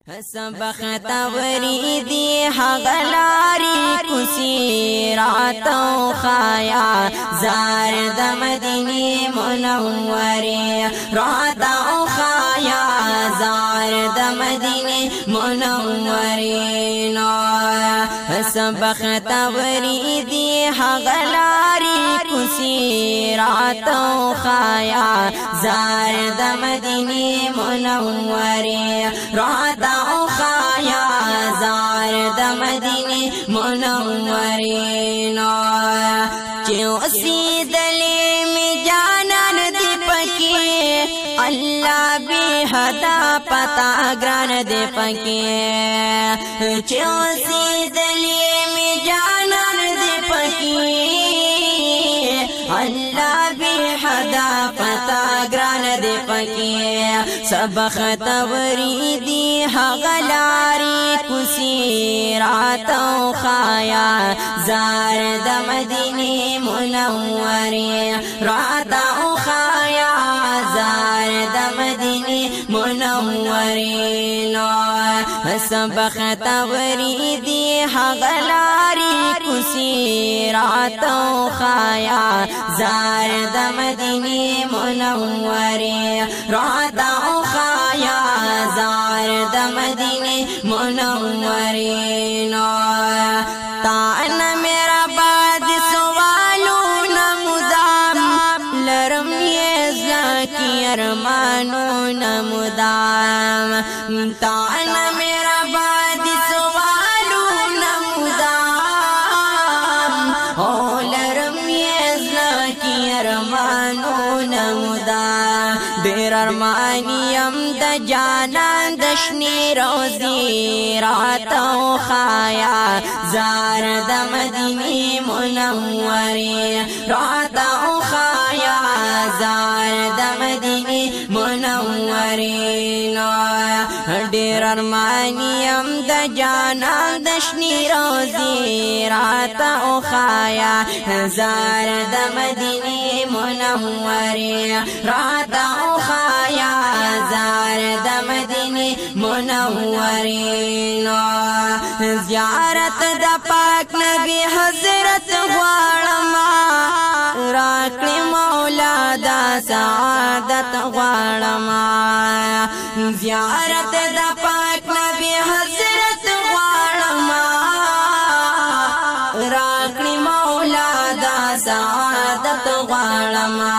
سبخت وریدی حغلاری کسی راتو خایا زارد مدینی منوری راتو خایا زارد مدینی منوری سبخت وریدی حغلاری کسی راتو خایا زارد مدینی منوری راتو خایا زارد مدینی منورین چیو سیدلی می جانان دی پکی اللہ بی حدا پتا گران دی پکی چیو سیدلی می جانان دی پکی اللہ بی حدا پتا گران دی پکی سبخت وریدی حغلاری کسی راتو خایا زارد مدینی منوری راتو خایا زارد مدینی منوری سبخت وریدی حغلاری کسی راتو خایا زارد مدینی منوری راتو خایا زارد مدینی منورین تانا میرا بعد سوالون مدام لرم یزا کی ارمانون مدام تانا میرا بعد سوالون مدام او لرم یزا کی ارمانون مدام دیر ارمانیم د جانان دشنی روزی راتو خایا زارد مدینی منوری راتو خایا زارد مدینی منوری دیر ارمانیم د جانان دشنی روزی راتو خایا زارد مدینی منوری راتو خایا زارد مدینی منورین زیارت دا پاک نبی حضرت غوارما راکڑی مولا دا سعادت غوارما زیارت دا پاک نبی حضرت غوارما راکڑی مولا دا سعادت غوارما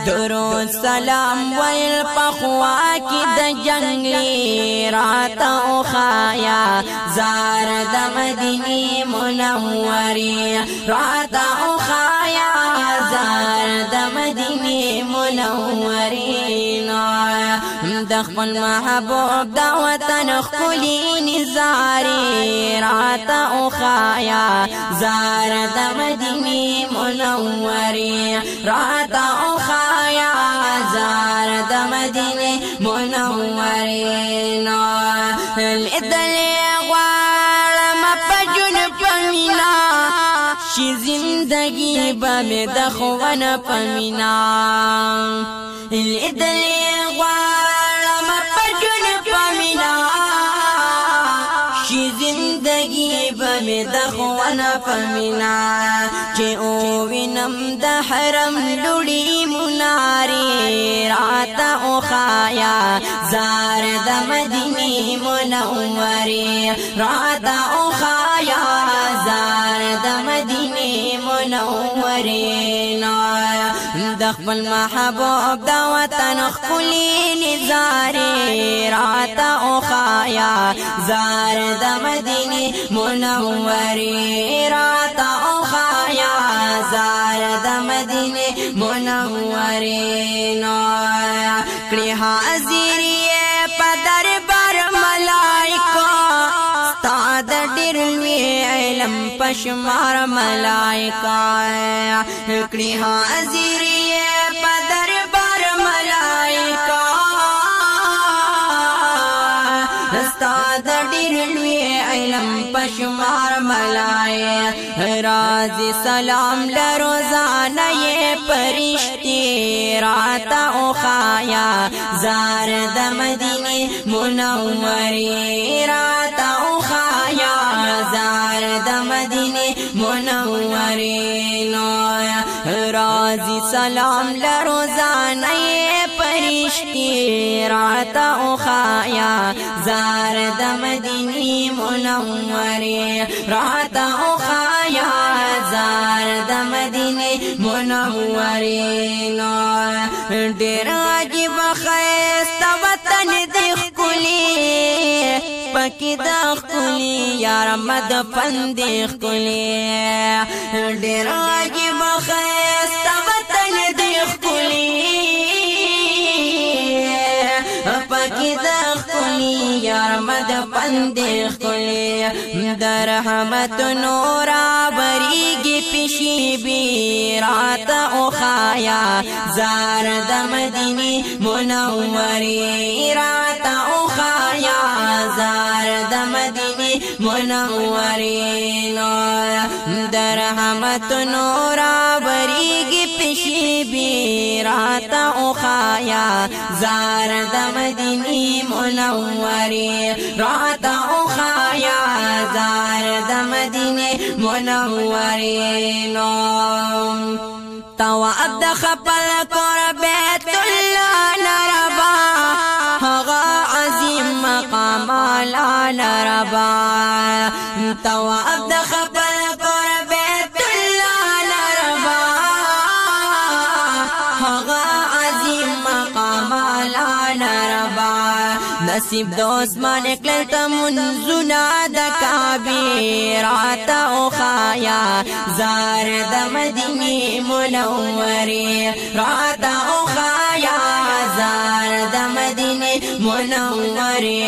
درود سلام ویل پخوا کی د جنگلی راتو خایا زارد مدینی منوری راتو خایا زارد مدینی منوری دخل محبوب دا وطن خلی نزاری راتو خایا زارد مدینی منوری راتو خایا زارد مدینی منورین الادلی غوارم پجن پمینا شی زندگی بمی دخوان پمینا الادلی غوارم پجن پمینا شی زندگی بمی دخوان پمینا چه اوینم د حرم لوڑی مناری راتا خایا زارد مدینی منوری راتا خایا زارد مدینی منوری دخل محبوب دا وطن خلی نزاری راتا خایا زارد مدینی منوری راتا خایا زارد مدینی منورین کڑی حاضری پدر بر ملائکہ ستاد ڈرلوی علم پشمار ملائکہ کڑی حاضری پدر بر ملائکہ ستاد ڈرلوی علم پشمار ملائے راز سلام لروزانہ یہ پرشتی راتا او خایا زارد مدینی منورې راته وښایه زار د مدینې منورې نو راځي سلام لروزانه پرشتي راته وښایه زار د مدینې منورې راته وښایه زار د مدینې منورې نو ډېر عجیب ښایسته وطن دی ښکلی پکې د ښکلي یار مدفن دی ښکلی ډېر عجیب ښایسته وطن دی ښکلی پکې د ښکلي یار مدفن دی ښکلی د رحمتونو رابریږي پشیبي راته وښایه زار د مدینې منورې راته وښایه زار د مدینې منورې نو د رحمتونو رابریږي پشیبي راته وښایه زار د مدینې منورې راته وښایه زار د مدینې منورې نو طواف د خپل کور بیت الله لربا هغه عظیم مقام لربا طواف د خپل کور بیت الله لربا هغه عظیم مقام لربا نصیب د عثمان کړل ته منځونه د کعبې راته وښایه زار د مدینې منورې راته وښایه زار د مدینې منورې